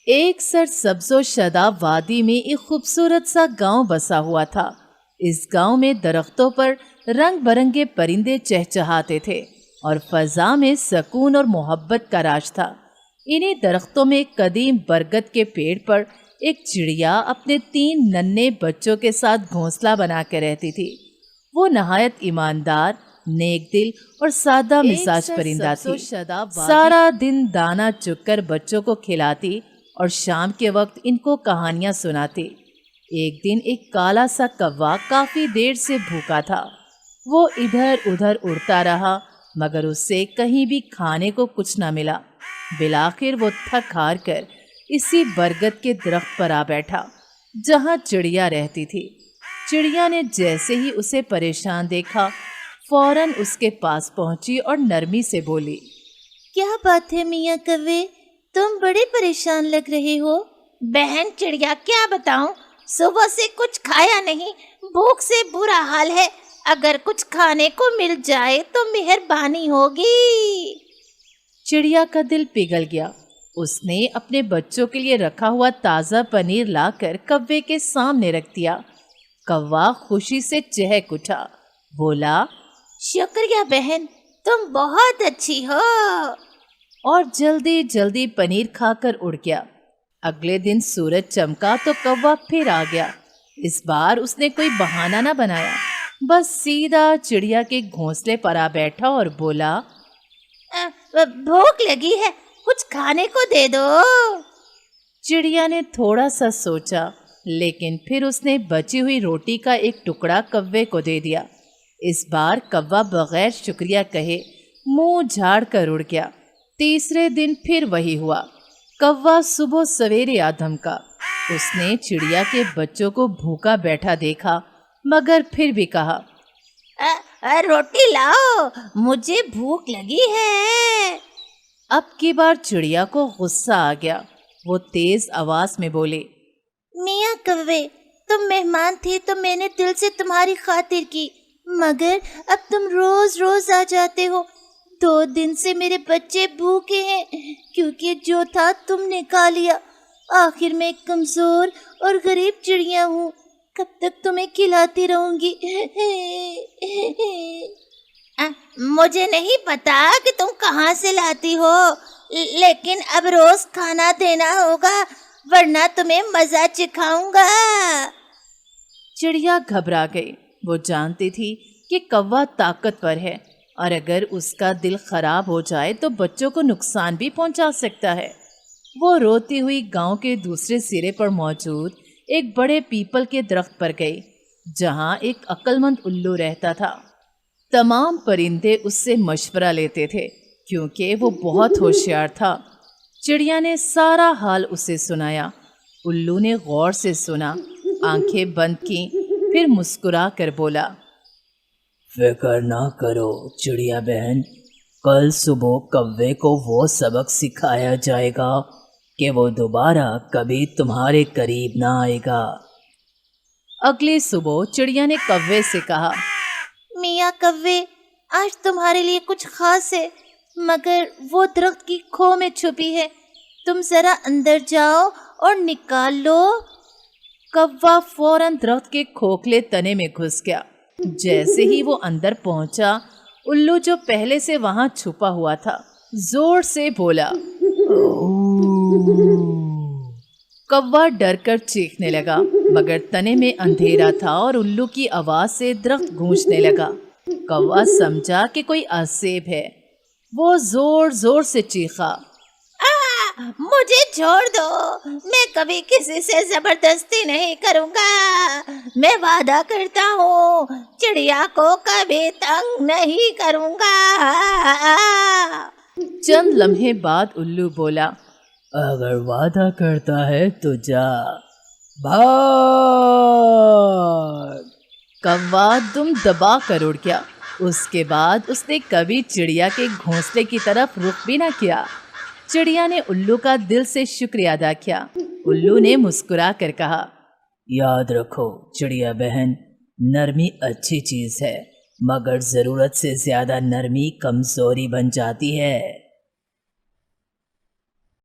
ایک सरसब्ज़ो शादाब वादी में एक खूबसूरत सा गांव बसा हुआ था। इस गांव में दरख्तों पर रंग बरंगे परिंदे चहचहाते थे और फजा में सकून और मोहब्बत का राज था। इन्हीं दरख्तों में कदीम बरगद के पेड़ पर एक चिड़िया अपने 3 नन्हे बच्चों के साथ घोंसला बना के रहती थी। वो नहायत ईमानदार, नेक दिल और सादा मिजाज परिंदा थी। सारा दिन दाना चुगकर बच्चों को खिलाती और शाम के वक्त इनको कहानियां सुनाती। एक दिन एक काला सा कौवा काफी देर से भूखा था। वो इधर उधर उड़ता रहा मगर उससे कहीं भी खाने को कुछ न मिला। बिलाखिर वो थक हार कर इसी बरगद के दरख्त पर आ बैठा जहां चिड़िया रहती थी। चिड़िया ने जैसे ही उसे परेशान देखा फौरन उसके पास पहुंची और नरमी से बोली, क्या बात है मियाँ कव्वे, तुम बड़े परेशान लग रहे हो। बहन चिड़िया क्या बताऊं, सुबह से कुछ खाया नहीं, भूख से बुरा हाल है। अगर कुछ खाने को मिल जाए तो मेहरबानी होगी। चिड़िया का दिल पिघल गया। उसने अपने बच्चों के लिए रखा हुआ ताज़ा पनीर लाकर कव्वे के सामने रख दिया। कौवा खुशी से चहक उठा, बोला, शुक्रिया बहन, तुम बहुत अच्छी हो। और जल्दी जल्दी पनीर खाकर उड़ गया। अगले दिन सूरज चमका तो कौवा फिर आ गया। इस बार उसने कोई बहाना न बनाया, बस सीधा चिड़िया के घोंसले पर आ बैठा और बोला, भूख लगी है, कुछ खाने को दे दो। चिड़िया ने थोड़ा सा सोचा, लेकिन फिर उसने बची हुई रोटी का एक टुकड़ा कौवे को दे दिया। इस बार कौवा बगैर शुक्रिया कहे मुंह झाड़ कर उड़ गया। तीसरे दिन फिर वही हुआ। कौवा सुबह सवेरे आ धमका। उसने चिड़िया के बच्चों को भूखा बैठा देखा मगर फिर भी कहा, रोटी लाओ, मुझे भूख लगी है। अब की बार चिड़िया को गुस्सा आ गया। वो तेज आवाज में बोले, मियाँ कव्वे, तुम मेहमान थे तो मैंने दिल से तुम्हारी खातिर की, मगर अब तुम रोज रोज आ जाते हो। 2 दिन से मेरे बच्चे भूखे हैं क्योंकि जो था तुमने खा लिया। आखिर मैं कमजोर और गरीब चिड़िया हूँ, कब तक तुम्हें खिलाती रहूंगी। मुझे नहीं पता कि तुम कहाँ से लाती हो, लेकिन अब रोज खाना देना होगा वरना तुम्हें मजा चिखाऊंगा। चिड़िया घबरा गई। वो जानती थी कि कौवा ताकतवर है और अगर उसका दिल खराब हो जाए तो बच्चों को नुकसान भी पहुंचा सकता है। वो रोती हुई गांव के दूसरे सिरे पर मौजूद एक बड़े पीपल के दरख्त पर गई जहां एक अक्लमंद उल्लू रहता था। तमाम परिंदे उससे मशवरा लेते थे क्योंकि वो बहुत होशियार था। चिड़िया ने सारा हाल उसे सुनाया। उल्लू ने गौर से सुना, आंखें बंद की, फिर मुस्कुरा कर बोला, फिक्र ना करो चिड़िया बहन, कल सुबह कौवे को वो सबक सिखाया जाएगा कि वो दोबारा कभी तुम्हारे करीब ना आएगा। अगली सुबह चिड़िया ने कौवे से कहा, मियाँ कव्वे, आज तुम्हारे लिए कुछ खास है, मगर वो दरख्त की खो में छुपी है। तुम जरा अंदर जाओ और निकाल लो। कौवा फौरन दरख्त के खोखले तने में घुस गया। जैसे ही वो अंदर पहुंचा, उल्लू जो पहले से वहां छुपा हुआ था जोर से बोला। कौवा डरकर चीखने लगा मगर तने में अंधेरा था और उल्लू की आवाज से दरख्त गूंजने लगा। कौवा समझा कि कोई आसेब है। वो जोर जोर से चीखा, मुझे छोड़ दो, मैं कभी किसी से जबरदस्ती नहीं करूँगा। मैं वादा करता हूँ चिड़िया को कभी तंग नहीं करूँगा। चंद लम्हे बाद उल्लू बोला, अगर वादा करता है तो जा, भाग। कौवा दुम दबा कर उड़ गया। उसके बाद उसने कभी चिड़िया के घोंसले की तरफ रुख भी न किया। चिड़िया ने उल्लू का दिल से शुक्रिया अदा किया। उल्लू ने मुस्कुरा कर कहा, याद रखो चिड़िया बहन, नरमी अच्छी चीज है मगर जरूरत से ज्यादा नरमी कमजोरी बन जाती है।